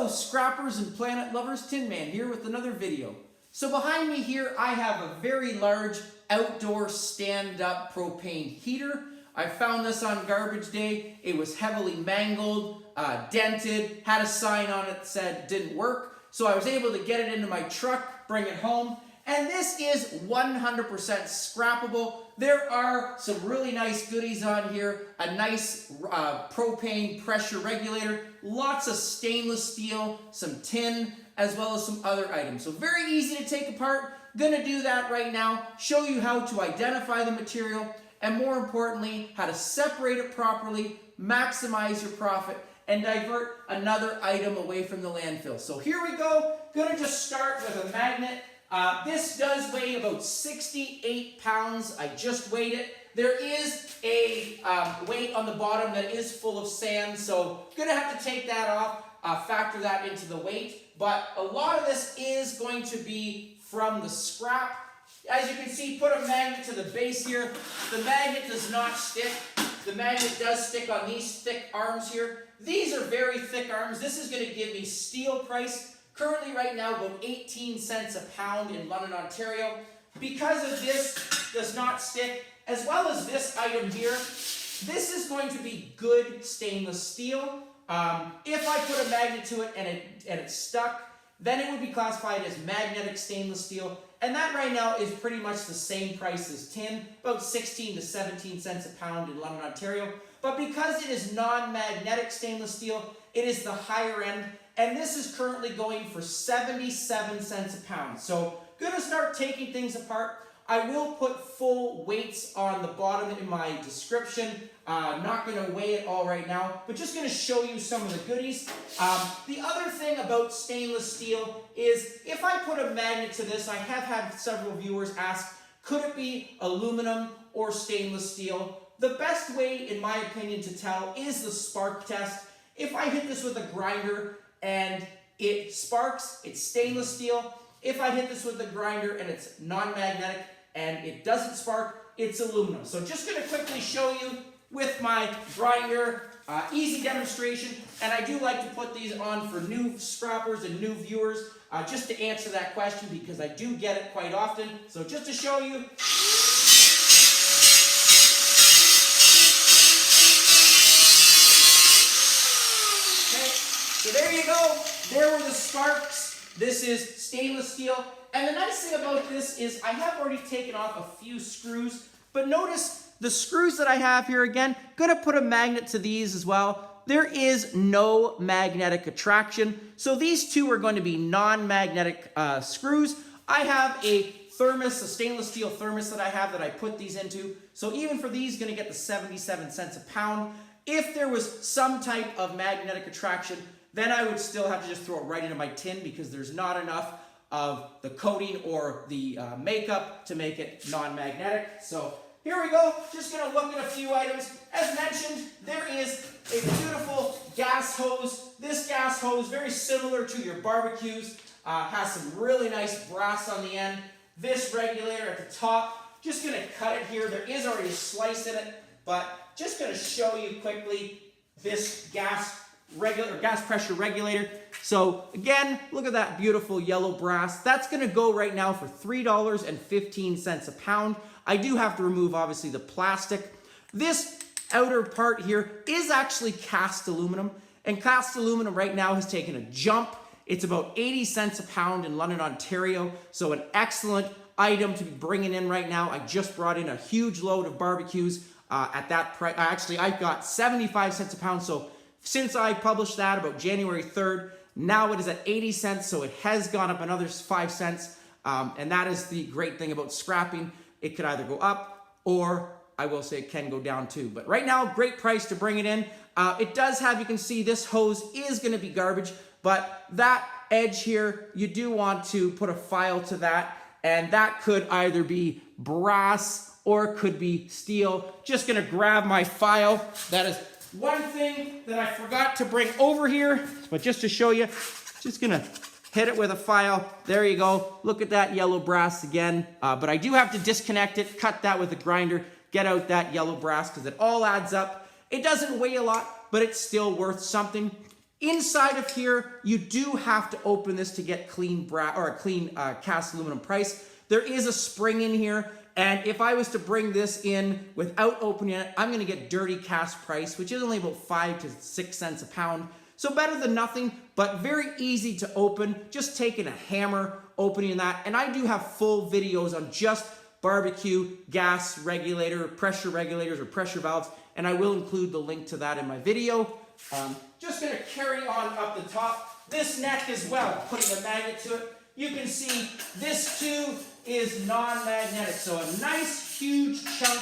Hello scrappers and planet lovers, Tin Man here with another video. So behind me here I have a very large outdoor stand-up propane heater. I found this on garbage day. It was heavily mangled, dented, had a sign on it that said didn't work. So I was able to get it into my truck, bring it home. And this is 100% scrappable. There are some really nice goodies on here. A nice propane pressure regulator, lots of stainless steel, some tin, as well as some other items. So very easy to take apart. Gonna do that right now, show you how to identify the material, and more importantly, how to separate it properly, maximize your profit, and divert another item away from the landfill. So here we go. Gonna just start with a magnet. This does weigh about 68 pounds. I just weighed it. There is a weight on the bottom that is full of sand, so gonna have to take that off, factor that into the weight. But a lot of this is going to be from the scrap. As you can see, put a magnet to the base here. The magnet does not stick. The magnet does stick on these thick arms here. These are very thick arms. This is gonna give me steel price. Currently right now about 18 cents a pound in London, Ontario. Because of this does not stick, as well as this item here, this is going to be good stainless steel. If I put a magnet to it and it stuck, then it would be classified as magnetic stainless steel. And that right now is pretty much the same price as tin, about 16 to 17 cents a pound in London, Ontario. But because it is non-magnetic stainless steel, it is the higher end. And this is currently going for 77 cents a pound. So gonna start taking things apart. I will put full weights on the bottom in my description. Not gonna weigh it all right now, but just gonna show you some of the goodies. The other thing about stainless steel is if I put a magnet to this, I have had several viewers ask, could it be aluminum or stainless steel? The best way, in my opinion, to tell is the spark test. If I hit this with a grinder and it sparks, it's stainless steel. If I hit this with a grinder and it's non-magnetic and it doesn't spark, it's aluminum. So just gonna quickly show you with my grinder, easy demonstration. And I do like to put these on for new scrappers and new viewers, just to answer that question because I do get it quite often. So just to show you. So there you go, there were the sparks. This is stainless steel. And the nice thing about this is I have already taken off a few screws, but notice the screws that I have here again, gonna put a magnet to these as well. There is no magnetic attraction. So these two are going to be non-magnetic screws. I have a thermos, a stainless steel thermos that I put these into. So even for these, gonna get the 77 cents a pound. If there was some type of magnetic attraction, then I would still have to just throw it right into my tin because there's not enough of the coating or the makeup to make it non-magnetic. So here we go, just gonna look at a few items. As mentioned, there is a beautiful gas hose. This gas hose, very similar to your barbecues, has some really nice brass on the end. This regulator at the top, just gonna cut it here. There is already a slice in it, but just gonna show you quickly this gas pressure regulator. So again, look at that beautiful yellow brass. That's gonna go right now for $3.15 a pound. I do have to remove obviously the plastic. This outer part here is actually cast aluminum, and cast aluminum right now has taken a jump. It's about 80 cents a pound in London, Ontario. So an excellent item to be bringing in right now. I just brought in a huge load of barbecues at that price. Actually, I got 75 cents a pound. So since I published that about January 3rd, now it is at 80 cents, so it has gone up another 5 cents. And that is the great thing about scrapping. It could either go up, or I will say it can go down too. But right now, great price to bring it in. It does have, you can see this hose is gonna be garbage, but that edge here, you do want to put a file to that, and that could either be brass or it could be steel. Just gonna grab my file. That is one thing that I forgot to bring over here, but just to show you, just gonna hit it with a file. There you go. Look at that yellow brass again. But I do have to disconnect it, cut that with a grinder, get out that yellow brass because it all adds up. It doesn't weigh a lot, but it's still worth something. Inside of here, you do have to open this to get clean cast aluminum price. There is a spring in here, and if I was to bring this in without opening it, I'm gonna get dirty cast price, which is only about 5 to 6 cents a pound. So better than nothing, but very easy to open. Just taking a hammer, opening that. And I do have full videos on just barbecue, gas regulator, pressure regulators, or pressure valves, and I will include the link to that in my video. Just gonna carry on up the top. This neck as well, putting a magnet to it. You can see this too is non-magnetic. So a nice huge chunk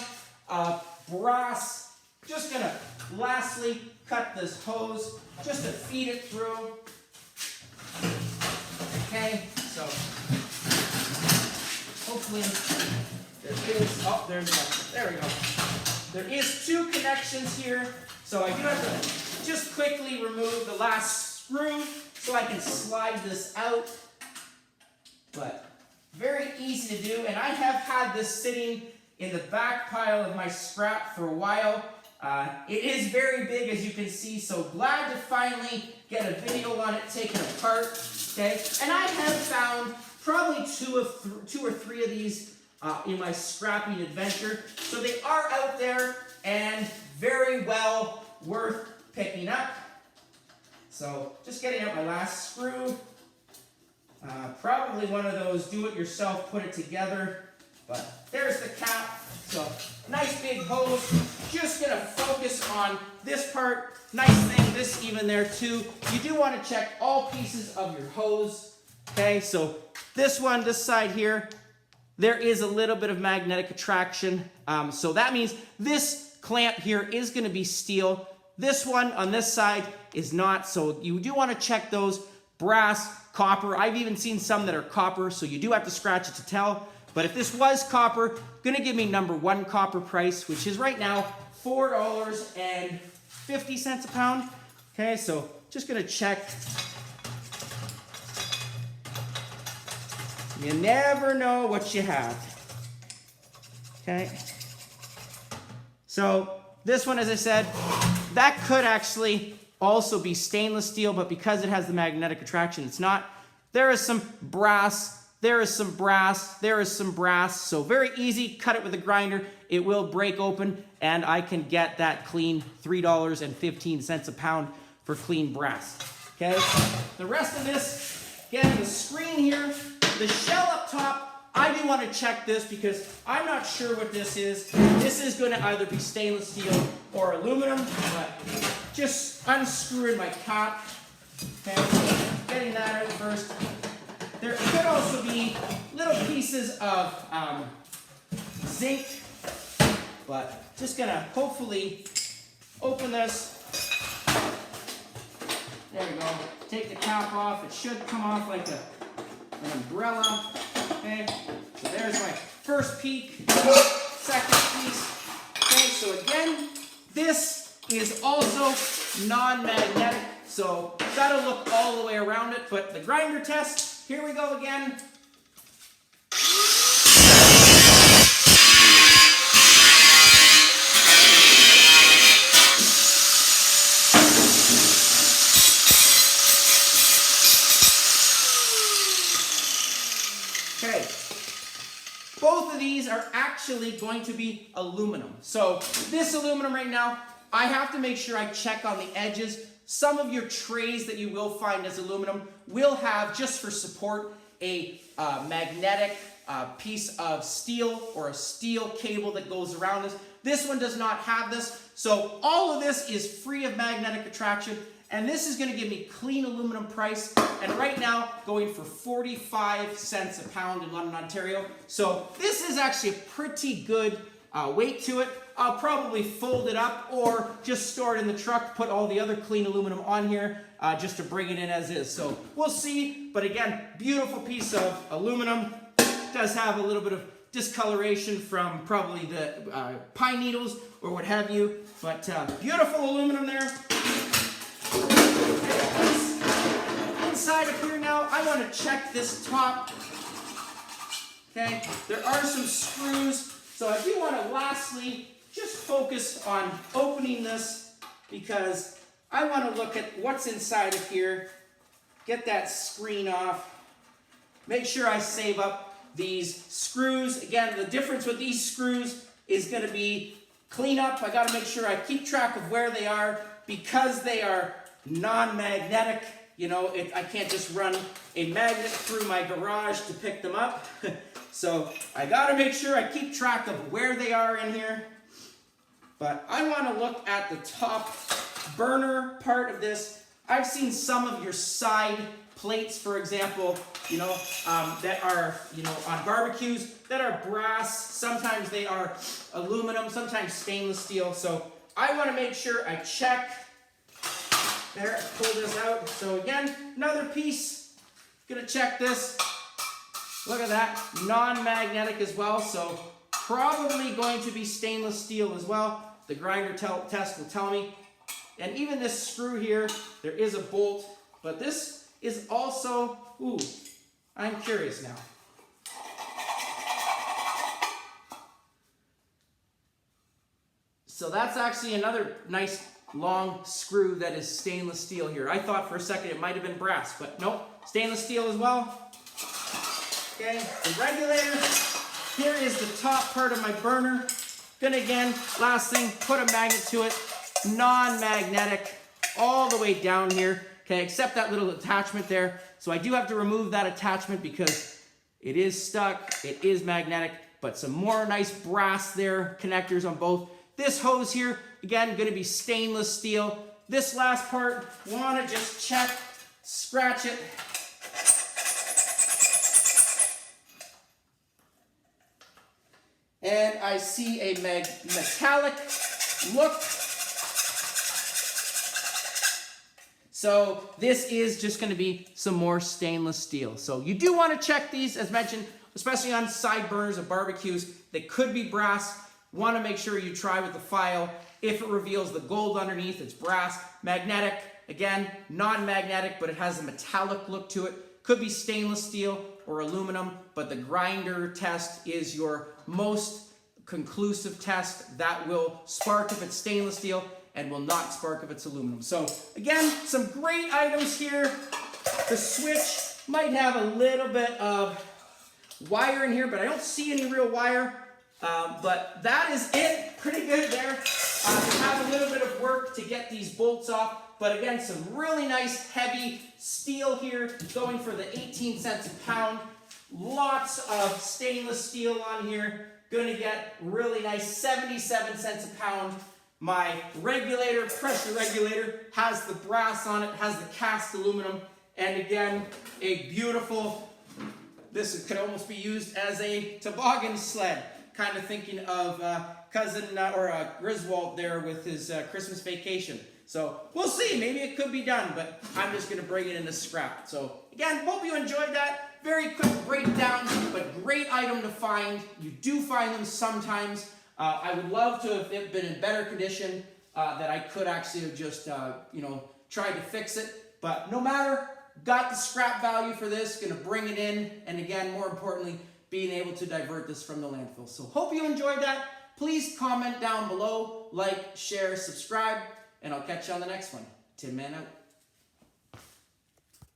of brass. Just gonna lastly cut this hose just to feed it through. Okay, so hopefully there we go. There is 2 connections here, so I do have to just quickly remove the last screw so I can slide this out. But very easy to do, and I have had this sitting in the back pile of my scrap for a while. It is very big, as you can see, so glad to finally get a video on it taken apart. Okay, and I have found probably two or three of these in my scrapping adventure. So they are out there and very well worth picking up. So just getting out my last screw. Probably one of those do-it-yourself, put it together. But there's the cap. So nice big hose. Just gonna focus on this part. Nice thing, this even there too. You do want to check all pieces of your hose. Okay, so this one, this side here, there is a little bit of magnetic attraction. So that means this clamp here is going to be steel. This one on this side is not. So you do want to check those. Brass, copper. I've even seen some that are copper, so you do have to scratch it to tell. But if this was copper, going to give me number 1 copper price, which is right now $4.50 a pound. Okay, so just going to check. You never know what you have. Okay. So this one, as I said, that could actually also be stainless steel, but because it has the magnetic attraction, it's not. There is some brass. There is some brass. There is some brass. So very easy. Cut it with a grinder. It will break open, and I can get that clean $3.15 a pound for clean brass. Okay. The rest of this, again, the screen here. The shell up top, I do want to check this because I'm not sure what this is. This is going to either be stainless steel or aluminum, but just unscrewing my cap. Okay, getting that out first. There could also be little pieces of zinc, but just going to hopefully open this. There we go. Take the cap off. It should come off like an umbrella. Okay, so there's my first peek, second piece. Okay, so again, this is also non-magnetic, so that'll look all the way around it. But the grinder test, here we go again. Okay, both of these are actually going to be aluminum. So this aluminum right now, I have to make sure I check on the edges. Some of your trays that you will find as aluminum will have, just for support, a magnetic piece of steel or a steel cable that goes around this. This one does not have this. So all of this is free of magnetic attraction. And this is going to give me clean aluminum price. And right now, going for 45 cents a pound in London, Ontario. So this is actually a pretty good weight to it. I'll probably fold it up or just store it in the truck, put all the other clean aluminum on here just to bring it in as is. So we'll see. But again, beautiful piece of aluminum. Does have a little bit of discoloration from probably the pine needles or what have you. But beautiful aluminum there. Inside of here now, I want to check this top. Okay, there are some screws, so I do want to lastly just focus on opening this because I want to look at what's inside of here, get that screen off, make sure I save up these screws. Again, the difference with these screws is going to be cleanup. I got to make sure I keep track of where they are because they are non-magnetic. You know, I can't just run a magnet through my garage to pick them up. So I got to make sure I keep track of where they are in here. But I want to look at the top burner part of this. I've seen some of your side plates, for example, you know, that are, you know, on barbecues that are brass. Sometimes they are aluminum, sometimes stainless steel. So I want to make sure I check. There, pull this out. So again, another piece. Gonna check this. Look at that, non-magnetic as well. So probably going to be stainless steel as well. The grinder test will tell me. And even this screw here, there is a bolt, but this is also, ooh, I'm curious now. So that's actually another nice long screw that is stainless steel here. I thought for a second it might have been brass, but nope, stainless steel as well. Okay, the regulator. Here is the top part of my burner. Gonna again, last thing, put a magnet to it. Non-magnetic all the way down here. Okay, except that little attachment there. So I do have to remove that attachment because it is stuck. It is magnetic, but some more nice brass there, connectors on both. This hose here, again, gonna be stainless steel. This last part, wanna just check, scratch it. And I see a metallic look. So this is just gonna be some more stainless steel. So you do wanna check these, as mentioned, especially on side burners or barbecues. They could be brass. Want to make sure you try with the file. If it reveals the gold underneath, it's brass. Magnetic, again, non-magnetic, but it has a metallic look to it. Could be stainless steel or aluminum, but the grinder test is your most conclusive test. That will spark if it's stainless steel and will not spark if it's aluminum. So again, some great items here. The switch might have a little bit of wire in here, but I don't see any real wire. But that is it. Pretty good there. Have a little bit of work to get these bolts off. But again, some really nice heavy steel here, going for the 18 cents a pound. Lots of stainless steel on here. Gonna get really nice 77 cents a pound. My regulator, pressure regulator, has the brass on it, has the cast aluminum, and again, a beautiful, this could almost be used as a toboggan sled. Kind of thinking of cousin or Griswold there with his Christmas vacation. So we'll see, maybe it could be done, but I'm just gonna bring it in a scrap. So again, hope you enjoyed that. Very quick breakdown, but great item to find. You do find them sometimes. I would love to have it been in better condition that I could actually have just, tried to fix it. But no matter, got the scrap value for this, gonna bring it in, and again, more importantly, being able to divert this from the landfill. So hope you enjoyed that. Please comment down below, like, share, subscribe, and I'll catch you on the next one. Tin Man out.